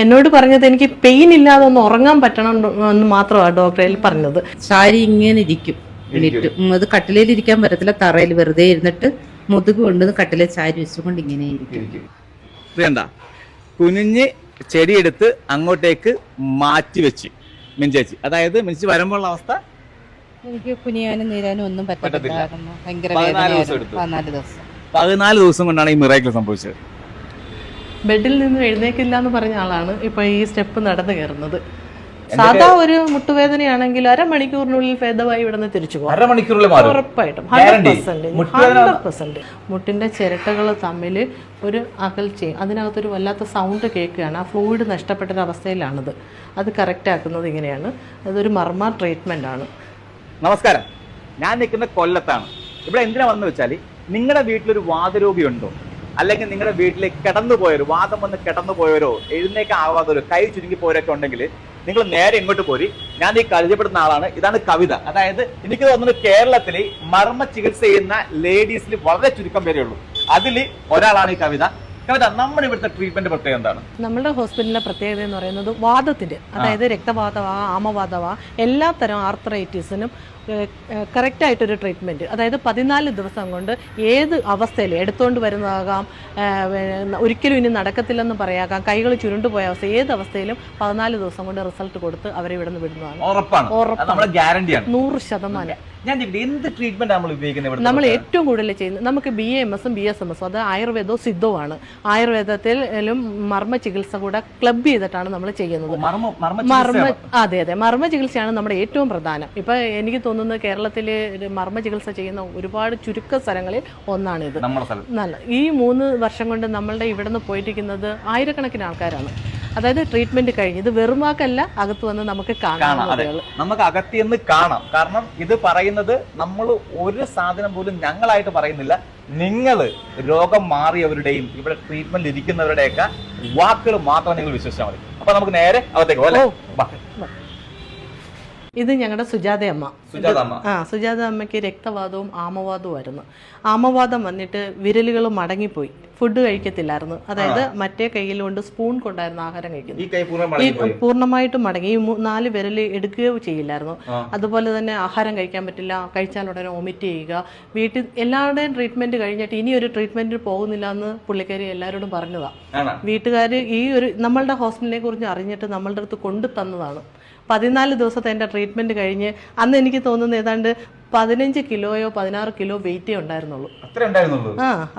എന്നോട് പറഞ്ഞത് എനിക്ക് പെയിൻ ഇല്ലാതെ ഒന്ന് ഉറങ്ങാൻ പറ്റണം എന്ന് മാത്രമാണ് ഡോക്ടറിൽ പറഞ്ഞത്. സാരി ഇങ്ങനെ ഇരിക്കും, അത് കട്ടിലേൽ ഇരിക്കാൻ പറ്റത്തില്ല, തറയിൽ വെറുതെ ഇരുന്നിട്ട് മുതുക് കൊണ്ടുവന്ന് കട്ടിലെ ചാരി വെച്ചുകൊണ്ട് ഇങ്ങനെ ഇരിക്കും. വേണ്ട കുനിഞ്ഞ് ചെടിയെടുത്ത് അങ്ങോട്ടേക്ക് മാറ്റി വെച്ച് മിഞ്ചേച്ചി, അതായത് മിഞ്ചി വരുമ്പോഴുള്ള അവസ്ഥ എനിക്ക് കുനിയാനും നീരാനും ഒന്നും പറ്റത്തില്ല. ഭയങ്കര 14 ദിവസം എടുത്തു. 14 ദിവസം കൊണ്ടാണ് ഈ മിറാക്കിൾ സംഭവിച്ചത്. ബെഡിൽ നിന്ന് എഴുന്നേക്കില്ല എന്ന് പറഞ്ഞ ആളാണ് ഇപ്പൊ ഈ സ്റ്റെപ്പ് നടന്നു കയറുന്നത്. സാധാ ഒരു മുട്ടുവേദനയാണെങ്കിൽ അരമണിക്കൂറിനുള്ളിൽ ഭേദമായി ഇവിടെ നിന്ന് തിരിച്ചു പോകും. അരമണിക്കൂറിൽ ഉറപ്പായിട്ടും 100%. മുട്ടിന്റെ ചിരട്ടകൾ തമ്മിൽ ഒരു അകൽച്ചയും അതിനകത്തൊരു വല്ലാത്ത സൗണ്ട് കേൾക്കുകയാണ്. ആ ഫ്ലൂയിഡ് നഷ്ടപ്പെട്ടൊരവസ്ഥയിലാണിത്. അത് കറക്റ്റ് ആക്കുന്നത് ഇങ്ങനെയാണ്. അതൊരു മർമ്മ ട്രീറ്റ്മെന്റ് ആണ്. നമസ്കാരം, ഞാൻ നിൽക്കുന്ന കൊല്ലത്താണ്. ഇവിടെ എന്തിനാ വന്നു വെച്ചാൽ, നിങ്ങളുടെ വീട്ടിലൊരു വാതരോഗിയുണ്ടോ, അല്ലെങ്കിൽ നിങ്ങളുടെ വീട്ടിൽ കിടന്നുപോയവരോ, വാദം വന്ന് കിടന്നുപോയവരോ, എഴുന്നേക്കാൻ ആവാത്തവരോ, കൈ ചുരുങ്ങി പോയവരൊക്കെ ഉണ്ടെങ്കിൽ നിങ്ങൾ നേരെ ഇങ്ങോട്ട് പോരി. ഞാൻ ഈ പരിചയപ്പെടുന്ന ആളാണ്. ഇതാണ് കവിത. അതായത് എനിക്ക് തോന്നുന്നു കേരളത്തിൽ മർമ്മ ചികിത്സ ചെയ്യുന്ന ലേഡീസിൽ വളരെ ചുരുക്കം പേരേ ഉള്ളൂ. അതിൽ ഒരാളാണ് ഈ കവിത. കവിത, നമ്മുടെ ഇവിടുത്തെ ട്രീറ്റ്മെന്റ് പ്രത്യേകം എന്താണ്? നമ്മുടെ ഹോസ്പിറ്റലിലെ പ്രത്യേകത എന്ന് പറയുന്നത് വാദത്തിന്റെ, അതായത് രക്തവാതവാ, ആമവാതവാ, എല്ലാത്തരം ആർത്രൈറ്റിസിനും കറക്റ്റായിട്ടൊരു ട്രീറ്റ്മെൻറ്റ്. അതായത് 14 ദിവസം കൊണ്ട് ഏത് അവസ്ഥയിൽ എടുത്തുകൊണ്ട് വരുന്നതാകാം, ഒരിക്കലും ഇനി നടക്കത്തില്ലെന്ന് പറയാകാം, കൈകൾ ചുരുണ്ടുപോയ അവസ്ഥ, ഏത് അവസ്ഥയിലും 14 ദിവസം കൊണ്ട് റിസൾട്ട് കൊടുത്ത് അവരെ ഇവിടെ നിന്ന് വിടുന്നതാണ്. ഉറപ്പാണ്. 100%. ഞാൻ എന്ത് ട്രീറ്റ്മെന്റ് നമ്മൾ ഉപയോഗിക്കുന്നത്? നമ്മൾ ഏറ്റവും കൂടുതൽ ചെയ്യുന്നത് നമുക്ക് BAMS ഉം BSMS ഉം, അത് ആയുർവേദവും സിദ്ധവും ആണ്. ആയുർവേദത്തിലും മർമ്മ ചികിത്സ കൂടെ ക്ലബ് ചെയ്തിട്ടാണ് നമ്മൾ ചെയ്യുന്നത്. അതെ, മർമ്മ ചികിത്സയാണ് നമ്മുടെ ഏറ്റവും പ്രധാനം. ഇപ്പൊ എനിക്ക് തോന്നുന്നത് കേരളത്തിൽ മർമ്മ ചികിത്സ ചെയ്യുന്ന ഒരുപാട് ചുരുക്ക സ്ഥലങ്ങളിൽ ഒന്നാണിത്. നല്ല ഈ 3 വർഷം കൊണ്ട് നമ്മളുടെ ഇവിടെ നിന്ന് പോയിരിക്കുന്നത് ആയിരക്കണക്കിന് ആൾക്കാരാണ്. അതായത് ട്രീറ്റ്മെന്റ് കഴിഞ്ഞ് ഇത് വെറും വാക്കല്ല, അകത്ത് വന്ന് നമുക്ക് കാണാം. നമുക്ക് അകത്തിന്ന് കാണാം. കാരണം ഇത് പറയുന്നത് നമ്മൾ ഒരു സാധനം പോലും ഞങ്ങളായിട്ട് പറയുന്നില്ല. നിങ്ങൾ രോഗം മാറിയവരുടെയും ഇവിടെ ട്രീറ്റ്മെന്റ് ഇരിക്കുന്നവരുടെയൊക്കെ വാക്കുകൾ മാത്രം നിങ്ങൾ വിശ്വസിച്ചാൽ മതി. അപ്പൊ നമുക്ക് നേരെ അകത്തേക്ക് പോകാം. ഇത് ഞങ്ങളുടെ സുജാത അമ്മ. സുജാത അമ്മയ്ക്ക് രക്തവാദവും ആമവാദവും ആയിരുന്നു. ആമവാദം വന്നിട്ട് വിരലുകൾ മടങ്ങിപ്പോയി, ഫുഡ് കഴിക്കത്തില്ലായിരുന്നു. അതായത് മറ്റേ കൈയിൽ കൊണ്ട് സ്പൂൺ കൊണ്ടായിരുന്നു ആഹാരം കഴിക്കുന്നത്. പൂർണ്ണമായിട്ടും മടങ്ങി. ഈ 4 വിരൽ എടുക്കുകയോ ചെയ്യില്ലായിരുന്നു. അതുപോലെ തന്നെ ആഹാരം കഴിക്കാൻ പറ്റില്ല, കഴിച്ചാൽ ഉടനെ വൊമിറ്റ് ചെയ്യുക. വീട്ടിൽ എല്ലാവരുടെയും ട്രീറ്റ്മെന്റ് കഴിഞ്ഞിട്ട് ഇനി ഒരു ട്രീറ്റ്മെന്റിന് പോകുന്നില്ല എന്ന് പുള്ളിക്കാരി എല്ലാവരോടും പറഞ്ഞതാണ്. വീട്ടുകാർ ഈ ഒരു നമ്മളുടെ ഹോസ്പിറ്റലിനെ കുറിച്ച് അറിഞ്ഞിട്ട് നമ്മളുടെ അടുത്ത് കൊണ്ടു തന്നതാണ്. 14 ദിവസത്തെ എൻ്റെ ട്രീറ്റ്മെന്റ് കഴിഞ്ഞ് അന്ന് എനിക്ക് തോന്നുന്നു ഏതാണ്ട് 15 കിലോയോ 16 കിലോ വെയിറ്റേ ഉണ്ടായിരുന്നുള്ളൂ.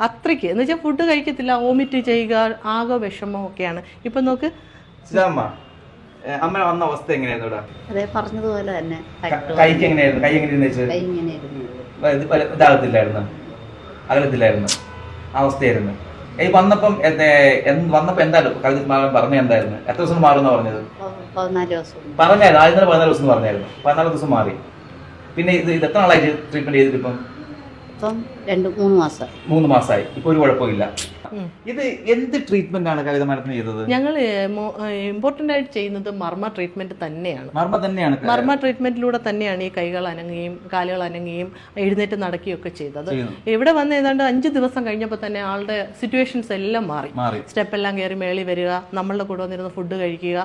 അത്രയ്ക്ക് എന്ന് വെച്ചാൽ ഫുഡ് കഴിക്കത്തില്ല, വോമിറ്റ് ചെയ്യുക, ആകെ വിഷമം ഒക്കെയാണ്. ഇപ്പൊ നോക്ക് അമ്മ വന്ന അവസ്ഥ എങ്ങനെയായിരുന്നു? അതെ, പറഞ്ഞതുപോലെ തന്നെ. ഇതാകത്തില്ലായിരുന്നു, അകലത്തില്ലായിരുന്നു അവസ്ഥയായിരുന്നു. ഈ വന്നപ്പം എന്തായാലും പറഞ്ഞ എന്തായിരുന്നു? എത്ര ദിവസം മാറുന്ന പറഞ്ഞത്? 14 ദിവസം പറഞ്ഞായിരുന്നു. ആദ്യം 14 ദിവസം പറഞ്ഞായിരുന്നു. 14 ദിവസം മാറി. പിന്നെ ഇത് എത്ര നാളായിട്ട് ട്രീറ്റ്മെന്റ് ചെയ്തിട്ട്? ഇപ്പം 3 മാസമായി. ഇപ്പൊ ഒരു കുഴപ്പമില്ല. ഇത് എന്ത് ട്രീറ്റ്മെന്റ് ആണ് കവിത മാഡത്തിന് ചെയ്തത്? ഞങ്ങൾ ഇമ്പോർട്ടന്റ് ആയിട്ട് ചെയ്യുന്നത് മർമ്മ ട്രീറ്റ്മെന്റ് തന്നെയാണ്. മർമ്മ ട്രീറ്റ്മെന്റിലൂടെ തന്നെയാണ് ഈ കൈകൾ അനങ്ങുകയും കാലുകൾ അനങ്ങുകയും എഴുന്നേറ്റ് നടക്കുകയും ഒക്കെ ചെയ്തത്. ഇവിടെ വന്ന് ഏതാണ്ട് 5 ദിവസം കഴിഞ്ഞപ്പോൾ തന്നെ ആളുടെ സിറ്റുവേഷൻസ് എല്ലാം മാറി. സ്റ്റെപ്പ് എല്ലാം കയറി മേളി വരിക, നമ്മളുടെ കൂടെ വന്നിരുന്ന് ഫുഡ് കഴിക്കുക,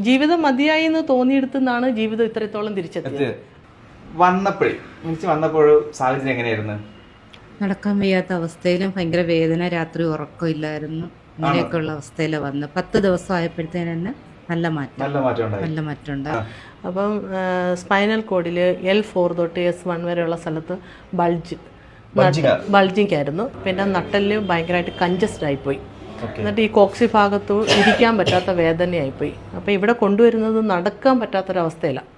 ജീവിതം മതിയായി എന്ന് തോന്നിയെടുത്തുനിന്നാണ് ജീവിതം ഇത്രത്തോളം തിരിച്ചെത്തിയത്. വന്നപ്പോൾ സാഹചര്യം എങ്ങനെയായിരുന്നു? നടക്കാൻ വയ്യാത്ത അവസ്ഥയിലും ഭയങ്കര വേദന, രാത്രി ഉറക്കമില്ലായിരുന്നു, ഇങ്ങനെയൊക്കെയുള്ള അവസ്ഥയിലാണ് വന്ന് 10 ദിവസം ആയപ്പോഴത്തേന് തന്നെ നല്ല മാറ്റം ഉണ്ട്. അപ്പം സ്പൈനൽ കോഡില് L4 തൊട്ട് S1 വരെയുള്ള സ്ഥലത്ത് ബൾജിങ് ആയിരുന്നു. പിന്നെ നട്ടലില് ഭയങ്കരമായിട്ട് കഞ്ചസ്റ്റഡ് ആയിപ്പോയി. എന്നിട്ട് ഈ കോക്സി ഭാഗത്ത് ഇരിക്കാൻ പറ്റാത്ത വേദനയായിപ്പോയി. അപ്പം ഇവിടെ കൊണ്ടുവരുന്നത് നടക്കാൻ പറ്റാത്തൊരവസ്ഥയിലാണ്.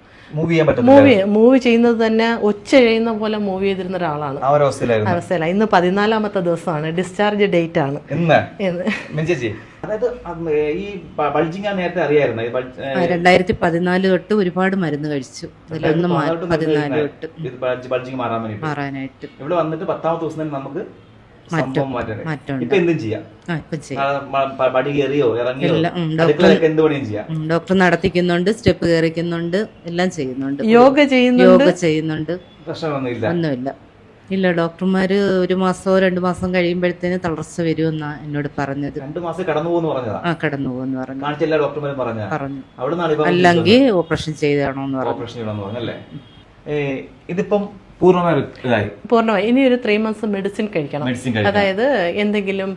മൂവ് ചെയ്യുന്നത് തന്നെ ഒച്ച കഴിയുന്ന പോലെ മൂവ് ചെയ്തിരുന്ന ഒരാളാണ്. അവസ്ഥയില. ഇന്ന് 14ാമത്തെ ദിവസമാണ്, ഡിസ്ചാർജ് ഡേറ്റ് ആണ്. ഈ 2014 തൊട്ട് ഒരുപാട് മരുന്ന് കഴിച്ചു. 14 തൊട്ട് മാറാനായിട്ട് ഇവിടെ വന്നിട്ട് 10ാമത്തെ ദിവസം തന്നെ നമുക്ക് ഡോക്ടർ നടത്തിക്കുന്നുണ്ട്, സ്റ്റെപ്പ് കയറിക്കുന്നുണ്ട്, എല്ലാം ചെയ്യുന്നുണ്ട്, യോഗ ചെയ്യുന്നുണ്ട്. ഒന്നുമില്ല. ഇല്ല, ഡോക്ടർമാര് 1 മാസമോ 2 മാസം കഴിയുമ്പോഴത്തേന് തളർച്ച വരുമെന്നാ എന്നോട് പറഞ്ഞത്. 2 മാസം കടന്നു പോകുന്നു പറഞ്ഞതാ. കടന്നു പോകുന്നു പറഞ്ഞു. കാണിച്ചെല്ലാ ഡോക്ടർമാരും പറഞ്ഞു. അല്ലെങ്കിൽ ഓപ്പറേഷൻ ചെയ്യണമെന്ന് പറഞ്ഞു. ഓപ്പറേഷൻ ചെയ്യണമെന്ന് പറഞ്ഞല്ലേ. ഇതിപ്പം പൂർണ്ണമായി ഇനി ഒരു 3 months മെഡിസിൻ കഴിക്കണം. അതായത് എന്തെങ്കിലും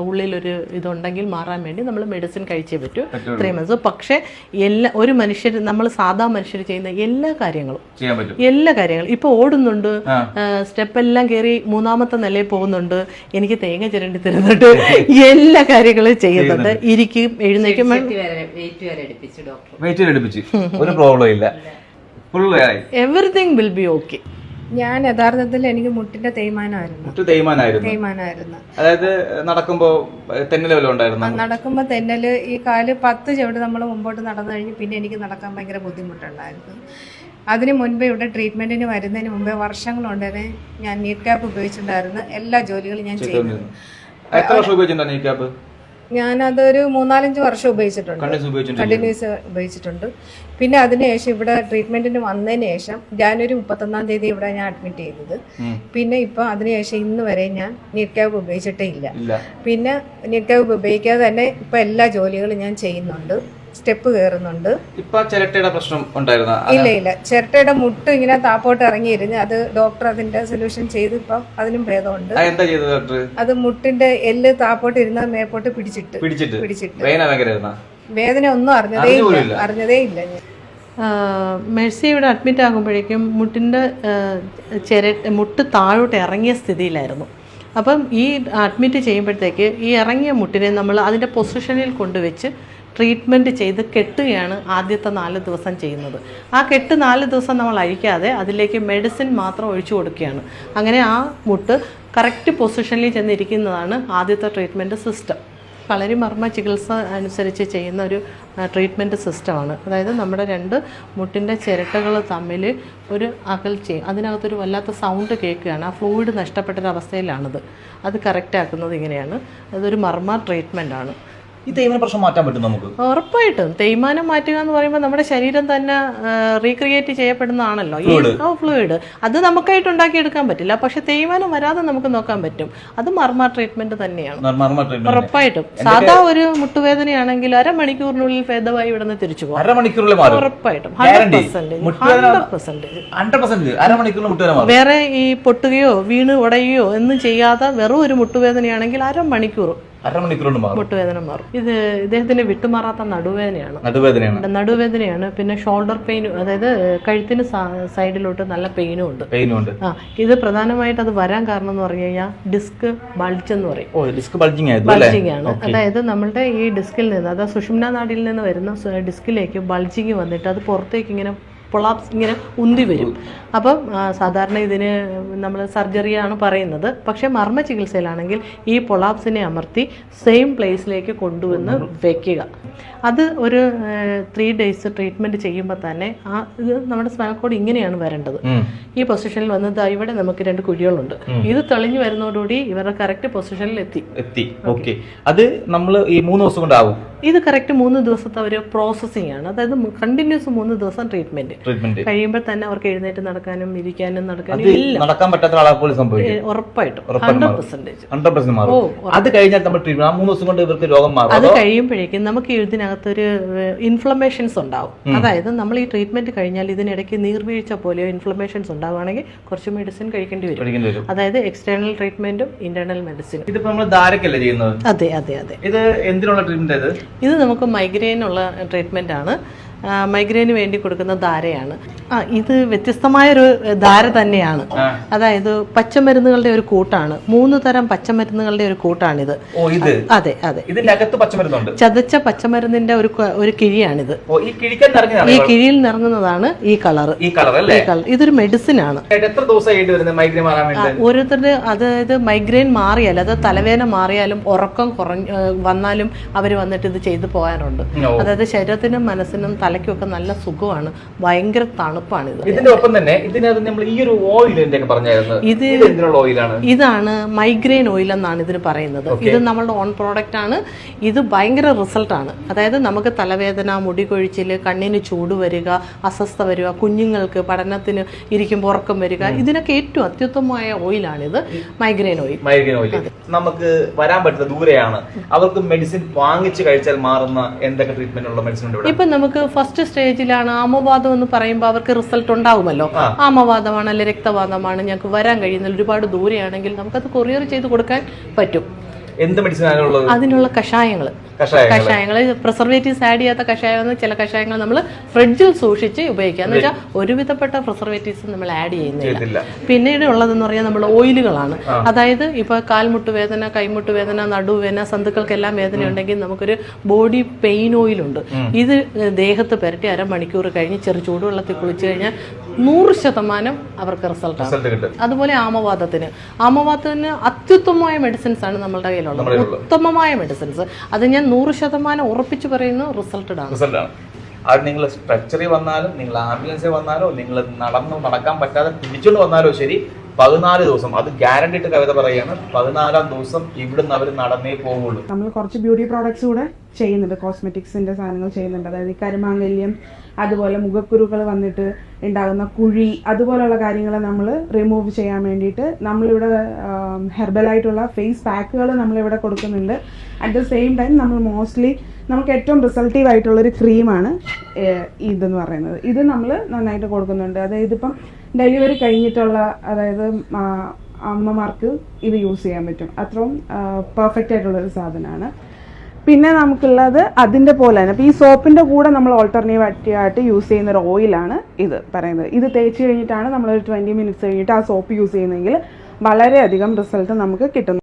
ഉള്ളിലൊരു ഇതുണ്ടെങ്കിൽ മാറാൻ വേണ്ടി നമ്മൾ മെഡിസിൻ കഴിച്ചേ പറ്റൂ 3 months. പക്ഷെ ഒരു മനുഷ്യർ, നമ്മൾ സാധാ മനുഷ്യർ ചെയ്യുന്ന എല്ലാ കാര്യങ്ങളും ഇപ്പൊ ഓടുന്നുണ്ട്, സ്റ്റെപ്പ് എല്ലാം കയറി 3ാമത്തെ നിലയിൽ പോകുന്നുണ്ട്, എനിക്ക് തേങ്ങ ചിരണ്ടി തരുന്നുണ്ട്, എല്ലാ കാര്യങ്ങളും ചെയ്യുന്നുണ്ട്. ഇരിക്കും, എഴുന്നേക്കും, എവറിത്തിങ് വിൽ ബി ഓക്കെ. ഞാൻ യഥാർത്ഥത്തിൽ എനിക്ക് മുട്ടിന്റെ തേയ്മാനമായിരുന്നു. അതായത് നടക്കുമ്പോ തെന്നല്, ഈ കാല് 10 ചവിട്ട് നമ്മൾ മുമ്പോട്ട് നടന്നു കഴിഞ്ഞ് പിന്നെ എനിക്ക് നടക്കാൻ ഭയങ്കര ബുദ്ധിമുട്ടുണ്ടായിരുന്നു. അതിന് മുൻപേ ഇവിടെ ട്രീറ്റ്മെന്റിന് വരുന്നതിന് മുമ്പേ വർഷങ്ങളുണ്ടെന്ന് ഞാൻ നീറ്റ് ക്യാപ്പ് ഉപയോഗിച്ചിട്ടുണ്ടായിരുന്നു. എല്ലാ ജോലികളും ഞാൻ ചെയ്യുന്നു. ഞാനതൊരു 3-4 വർഷം ഉപയോഗിച്ചിട്ടുണ്ട്, കണ്ടിന്യൂസ് ഉപയോഗിച്ചിട്ടുണ്ട്. പിന്നെ അതിനുശേഷം ഇവിടെ ട്രീറ്റ്മെന്റിന് വന്നതിന് ശേഷം ജനുവരി 31-ാം തീയതി ഇവിടെ ഞാൻ അഡ്മിറ്റ് ചെയ്തത്. പിന്നെ ഇപ്പൊ അതിനുശേഷം ഇന്ന് വരെ ഞാൻ നീറ്റ് ക്യാപ്പ് ഉപയോഗിച്ചിട്ടേ ഇല്ല. പിന്നെ നീറ്റ് ക്യാപ്പ് ഉപയോഗിക്കാതെ തന്നെ ഇപ്പൊ എല്ലാ ജോലികളും ഞാൻ ചെയ്യുന്നുണ്ട്, സ്റ്റെപ്പ് കയറുന്നുണ്ട്. ഇല്ല, ചിരട്ടയുടെ മുട്ട് ഇങ്ങനെ താപ്പോട്ട് ഇറങ്ങിയിരുന്ന് അത് ഡോക്ടർ അതിന്റെ സൊല്യൂഷൻ ചെയ്ത് ഇപ്പം അതിനും ഭേദമുണ്ട്. അത് മുട്ടിന്റെ എല്ല് താപ്പോട്ട് ഇരുന്ന മേപ്പോട്ട് പിടിച്ചിട്ട് വേദന ഒന്നും അറിഞ്ഞതേ ഇല്ല. മെഴ്സി ഇവിടെ അഡ്മിറ്റ് ആകുമ്പോഴേക്കും മുട്ട് താഴോട്ട് ഇറങ്ങിയ സ്ഥിതിയിലായിരുന്നു. അപ്പം ഈ അഡ്മിറ്റ് ചെയ്യുമ്പോഴത്തേക്ക് ഈ ഇറങ്ങിയ മുട്ടിനെ നമ്മൾ അതിൻ്റെ പൊസിഷനിൽ കൊണ്ടുവച്ച് ട്രീറ്റ്മെൻറ്റ് ചെയ്ത് കെട്ടുകയാണ് ആദ്യത്തെ 4 ദിവസം ചെയ്യുന്നത്. ആ കെട്ട് 4 ദിവസം നമ്മൾ അഴിക്കാതെ അതിലേക്ക് മെഡിസിൻ മാത്രം ഒഴിച്ചു കൊടുക്കുകയാണ്. അങ്ങനെ ആ മുട്ട് കറക്റ്റ് പൊസിഷനിൽ ചെന്നിരിക്കുന്നതാണ് ആദ്യത്തെ ട്രീറ്റ്മെൻറ്റ് സിസ്റ്റം. കളരിമർമ്മ ചികിത്സ അനുസരിച്ച് ചെയ്യുന്ന ഒരു ട്രീറ്റ്മെൻറ്റ് സിസ്റ്റമാണ്. അതായത് നമ്മുടെ 2 മുട്ടിൻ്റെ ചിരട്ടകൾ തമ്മിൽ ഒരു അകൽച്ചയും അതിനകത്തൊരു വല്ലാത്ത സൗണ്ട് കേൾക്കുകയാണ്. ആ ഫ്ലൂയിഡ് നഷ്ടപ്പെട്ടൊരവസ്ഥയിലാണത്. അത് കറക്റ്റാക്കുന്നത് ഇങ്ങനെയാണ്. അതൊരു മർമ്മ ട്രീറ്റ്മെൻറ്റാണ്. ഈ തേയ്മാന പ്രശ്നം മാറ്റാൻ പറ്റും നമുക്ക്? ഉറപ്പായിട്ടും. തേയ്മാനം മാറ്റുക എന്ന് പറയുമ്പോൾ നമ്മുടെ ശരീരം തന്നെ റീക്രിയേറ്റ് ചെയ്യപ്പെടുന്നതാണല്ലോ ഈ ഫ്ലൂയിഡ്. അത് നമുക്കായിട്ട് ഉണ്ടാക്കിയെടുക്കാൻ പറ്റില്ല, പക്ഷെ തേയ്മാനം വരാതെ നമുക്ക് നോക്കാൻ പറ്റും. അത് മർമ്മ ട്രീറ്റ്മെന്റ് തന്നെയാണ് ഉറപ്പായിട്ടും. സാധാ ഒരു മുട്ടുവേദനയാണെങ്കിൽ 1/2 മണിക്കൂറിനുള്ളിൽ ഭേദമായി ഇവിടെ നിന്ന് തിരിച്ചു പോകും. ഉറപ്പായിട്ടും 100%. വേറെ ഈ പൊട്ടുകയോ വീണ് ഉടയുകയോ ഒന്നും ചെയ്യാതെ വെറും ഒരു മുട്ടുവേദനയാണെങ്കിൽ 1/2 മണിക്കൂർ മുട്ടുവേദന മാറും. ഇത് ഇദ്ദേഹത്തിന് വിട്ടുമാറാത്ത നടുവേദനയാണ്. പിന്നെ ഷോൾഡർ പെയിൻ, അതായത് കഴുത്തിന് സൈഡിലോട്ട് നല്ല പെയിനും ഉണ്ട്. ഇത് പ്രധാനമായിട്ട് അത് വരാൻ കാരണം എന്ന് പറഞ്ഞു കഴിഞ്ഞാൽ ഡിസ്ക് ബൾജ് എന്ന് പറയും. ബൾജിങ് ആണ്. അതായത് നമ്മളുടെ ഈ ഡിസ്കിൽ നിന്ന്, അതായത് സുഷുമ്നാ നാഡിയിൽ നിന്ന് വരുന്ന ഡിസ്കിലേക്ക് ബൾജിങ് വന്നിട്ട് അത് പുറത്തേക്ക് ഇങ്ങനെ പൊളാപ്സ് ഇങ്ങനെ ഉന്തി വരും. അപ്പം സാധാരണ ഇതിന് നമ്മൾ സർജറിയാണ് പറയുന്നത്. പക്ഷേ മർമ്മ ചികിത്സയിലാണെങ്കിൽ ഈ പൊളാപ്സിനെ അമർത്തി സെയിം പ്ലേസിലേക്ക് കൊണ്ടുവന്ന് വെക്കുക. അത് ഒരു 3 days ട്രീറ്റ്മെൻറ്റ് ചെയ്യുമ്പോൾ തന്നെ ഇത് നമ്മുടെ സ്പൈനൽ കോഡ് ഇങ്ങനെയാണ് വരേണ്ടത്. ഈ പൊസിഷനിൽ വന്നത് ഇവിടെ നമുക്ക് 2 കുഴികളുണ്ട്. ഇത് തെളിഞ്ഞു വരുന്നതോടുകൂടി ഇവരുടെ കറക്റ്റ് പൊസിഷനിൽ എത്തി. അത് നമ്മൾ ഈ 3 ദിവസം കൊണ്ടാവും. ഇത് കറക്റ്റ് 3 ദിവസത്തെ ഒരു പ്രോസസ്സിംഗ് ആണ്. അതായത് കണ്ടിന്യൂസ് 3 ദിവസം ട്രീറ്റ്മെന്റ് കഴിയുമ്പോൾ തന്നെ അവർക്ക് എഴുന്നേറ്റ് നടക്കാനും ഇരിക്കാനും നടക്കാൻ പറ്റാത്ത ആളെ പോലെ സംഭവിക്കും. ഉറപ്പായിട്ടും 100% മാറും. അത് കഴിഞ്ഞാൽ നമ്മൾ 3 ദിവസം കൊണ്ട് ഇവർക്ക് രോഗം മാറും. അത് കഴിയുമ്പോഴേക്കും നമുക്ക് ഇതിനകത്തൊരു ഇൻഫ്ലമേഷൻസ് ഉണ്ടാവും. അതായത് നമ്മൾ ഈ ട്രീറ്റ്മെന്റ് കഴിഞ്ഞാൽ ഇതിനിടയ്ക്ക് നീർവീഴ്ച പോലെയോ ഇൻഫ്ലമേഷൻസ് ഉണ്ടാവുകയാണെങ്കിൽ കുറച്ച് മെഡിസിൻ കഴിക്കേണ്ടി വരും. അതായത് എക്സ്റ്റേണൽ ട്രീറ്റ്മെന്റും ഇന്റേണൽ മെഡിസിനും. ഇതിപ്പോ നമ്മൾ ധാരക്കല്ലേ ചെയ്യുന്നത്? അതെ. ഇത് എന്തിനുള്ള ട്രീറ്റ്മെന്റ്? ഇത് നമുക്ക് മൈഗ്രെയിനുള്ള ട്രീറ്റ്മെന്റ് ആണ്. മൈഗ്രെയിന് വേണ്ടി കൊടുക്കുന്ന ധാരയാണ്. ഇത് വ്യത്യസ്തമായൊരു ധാര തന്നെയാണ്. അതായത് പച്ചമരുന്നുകളുടെ ഒരു കൂട്ടാണ്. 3 തരം പച്ചമരുന്നുകളുടെ ഒരു കൂട്ടാണിത്. അതെ. ചതച്ച പച്ചമരുന്നിന്റെ ഒരു കിഴിയാണിത്. ഈ കിഴിയിൽ നിറങ്ങുന്നതാണ് ഈ കളർ. ഇതൊരു മെഡിസിൻ ആണ്. ഓരോരുത്തരുടെ, അതായത് മൈഗ്രെയിൻ മാറിയാലും, അതായത് തലവേദന മാറിയാലും ഉറക്കം വന്നാലും അവർ വന്നിട്ട് ഇത് ചെയ്തു പോകാനുണ്ട്. അതായത് ശരീരത്തിനും മനസ്സിനും തലയ്ക്കൊക്കെ നല്ല സുഖമാണ്, ഭയങ്കര തണുപ്പാണിത്. ഇതിന്റെ ഒപ്പം തന്നെ ഇതിനകത്ത് നമ്മൾ ഈ ഒരു ഓയിൽ എന്തൊക്കെ പറഞ്ഞായിരുന്നു, ഇത് എന്തിനുള്ള ഓയിലാണ്? ഇതാണ് മൈഗ്രെയിൻ ഓയിൽ എന്നാണ് ഇതിന് പറയുന്നത്. ഇത് നമ്മളുടെ ഓൺ പ്രോഡക്റ്റ് ആണ്. ഇത് ഭയങ്കര റിസൾട്ടാണ്. അതായത് നമുക്ക് തലവേദന, മുടി കൊഴിച്ചിൽ, കണ്ണിന് ചൂട് വരിക, അസ്വസ്ഥത വരിക, കുഞ്ഞുങ്ങൾക്ക് പഠനത്തിന് ഇരിക്കുമ്പോൾ ഉറക്കം വരിക, ഇതിനൊക്കെ ഏറ്റവും അത്യുത്തമമായ ഓയിലാണിത്, മൈഗ്രെയിൻ ഓയിൽ. മൈഗ്രെയിൻ ഓയിൽ നമുക്ക് വരാൻ പറ്റുന്ന ദൂരെയാണ്, അവർക്ക് മെഡിസിൻ വാങ്ങിച്ച് കഴിച്ചാൽ മാറുന്ന എന്തൊക്കെ ട്രീറ്റ്മെന്റ് ഉള്ള മെഡിസിൻ ഉണ്ട്? ഇപ്പൊ നമുക്ക് ഫസ്റ്റ് സ്റ്റേജിലാണ് ആമവാദം എന്ന് പറയുമ്പോൾ അവർക്ക് റിസൾട്ട് ഉണ്ടാവുമല്ലോ. ആമവാദമാണ് അല്ലെ രക്തവാദമാണ്, ഞങ്ങൾക്ക് വരാൻ കഴിയുന്നില്ല, ഒരുപാട് ദൂരെയാണെങ്കിൽ നമുക്കത് കൊറിയർ ചെയ്ത് കൊടുക്കാൻ പറ്റും. എന്ത് മെഡിസിൻ ആണുള്ളത്? അതിനുള്ള കഷായങ്ങൾ പ്രിസർവേറ്റീവ്സ് ആഡ് ചെയ്യാത്ത കഷായം, ചില കഷായങ്ങൾ നമ്മൾ ഫ്രിഡ്ജിൽ സൂക്ഷിച്ച് ഉപയോഗിക്കുക. എന്ന് വെച്ചാൽ ഒരുവിധപ്പെട്ട പ്രിസർവേറ്റീവ്സ് നമ്മൾ ആഡ് ചെയ്യുന്നില്ല. പിന്നീട് ഉള്ളതെന്ന് പറഞ്ഞാൽ നമ്മൾ ഓയിലുകളാണ്. അതായത് ഇപ്പൊ കാൽമുട്ട് വേദന, കൈമുട്ട് വേദന, നടുവേദന, സന്ധികൾക്കെല്ലാം വേദന ഉണ്ടെങ്കിൽ നമുക്കൊരു ബോഡി പെയിൻ ഓയിലുണ്ട്. ഇത് ദേഹത്ത് പുരട്ടി അരമണിക്കൂർ കഴിഞ്ഞ് ചെറു ചൂടുവെള്ളത്തിൽ കുളിച്ചു കഴിഞ്ഞാൽ 100% അവർക്ക് റിസൾട്ട്. അതുപോലെ ആമവാദത്തിന് അത്യുത്തമമായ മെഡിസിൻസ് ആണ് നമ്മളുടെ കയ്യിലുള്ളത്, ഉത്തമമായ മെഡിസിൻസ്. അത് ഞാൻ 100% ഉറപ്പിച്ചു പറയുന്നു, റിസൾട്ടഡ് ആണ്. അത് നിങ്ങൾ സ്ട്രെച്ചറിൽ വന്നാലും, നിങ്ങൾ ആംബുലൻസിൽ വന്നാലോ, നിങ്ങൾ നടക്കാൻ പറ്റാതെ പിടിച്ചുകൊണ്ട് വന്നാലോ ശരി, 14 ദിവസം, അത് ഗ്യാരണ്ടിട്ട് കവിത പറയുകയാണ്, 14ാം ദിവസം ഇവിടുന്ന് അവർ നടന്നേ പോകുള്ളൂ. നമ്മൾ കുറച്ച് ബ്യൂട്ടി പ്രോഡക്ട്സ് കൂടെ ചെയ്യുന്നുണ്ട്, കോസ്മെറ്റിക്സിന്റെ സാധനങ്ങൾ ചെയ്യുന്നുണ്ട്. അതായത് ഈ കരുമാംഗല്യം, അതുപോലെ മുഖക്കുരുക്കൾ വന്നിട്ട് ഉണ്ടാകുന്ന കുഴി, അതുപോലുള്ള കാര്യങ്ങൾ നമ്മൾ റിമൂവ് ചെയ്യാൻ വേണ്ടിയിട്ട് നമ്മളിവിടെ ഹെർബലായിട്ടുള്ള ഫേസ് പാക്കുകൾ നമ്മളിവിടെ കൊടുക്കുന്നുണ്ട്. അറ്റ് ദ സെയിം ടൈം നമ്മൾ മോസ്റ്റ്ലി നമുക്ക് ഏറ്റവും റിസൾട്ടീവ് ആയിട്ടുള്ളൊരു ക്രീമാണ് ഇതെന്ന് പറയുന്നത്. ഇത് നമ്മൾ നന്നായിട്ട് കൊടുക്കുന്നുണ്ട്. അതായത് ഇപ്പം ഡെലിവറി കഴിഞ്ഞിട്ടുള്ള, അതായത് അമ്മമാർക്ക് ഇത് യൂസ് ചെയ്യാൻ പറ്റും. അത്രയും പെർഫെക്റ്റ് ആയിട്ടുള്ളൊരു സാധനമാണ്. പിന്നെ നമുക്കുള്ളത് അതിൻ്റെ പോലെ തന്നെ ഇപ്പോൾ ഈ സോപ്പിൻ്റെ കൂടെ നമ്മൾ ഓൾട്ടർനേറ്റീവ് ആയിട്ട് യൂസ് ചെയ്യുന്ന ഒരു ഓയിലാണ് ഇത് പറയുന്നത്. ഇത് തേച്ച് കഴിഞ്ഞിട്ടാണ് നമ്മളൊരു 20 മിനിറ്റ്സ് കഴിഞ്ഞിട്ട് ആ സോപ്പ് യൂസ് ചെയ്യുന്നതെങ്കിൽ വളരെയധികം റിസൾട്ട് നമുക്ക് കിട്ടുന്നു.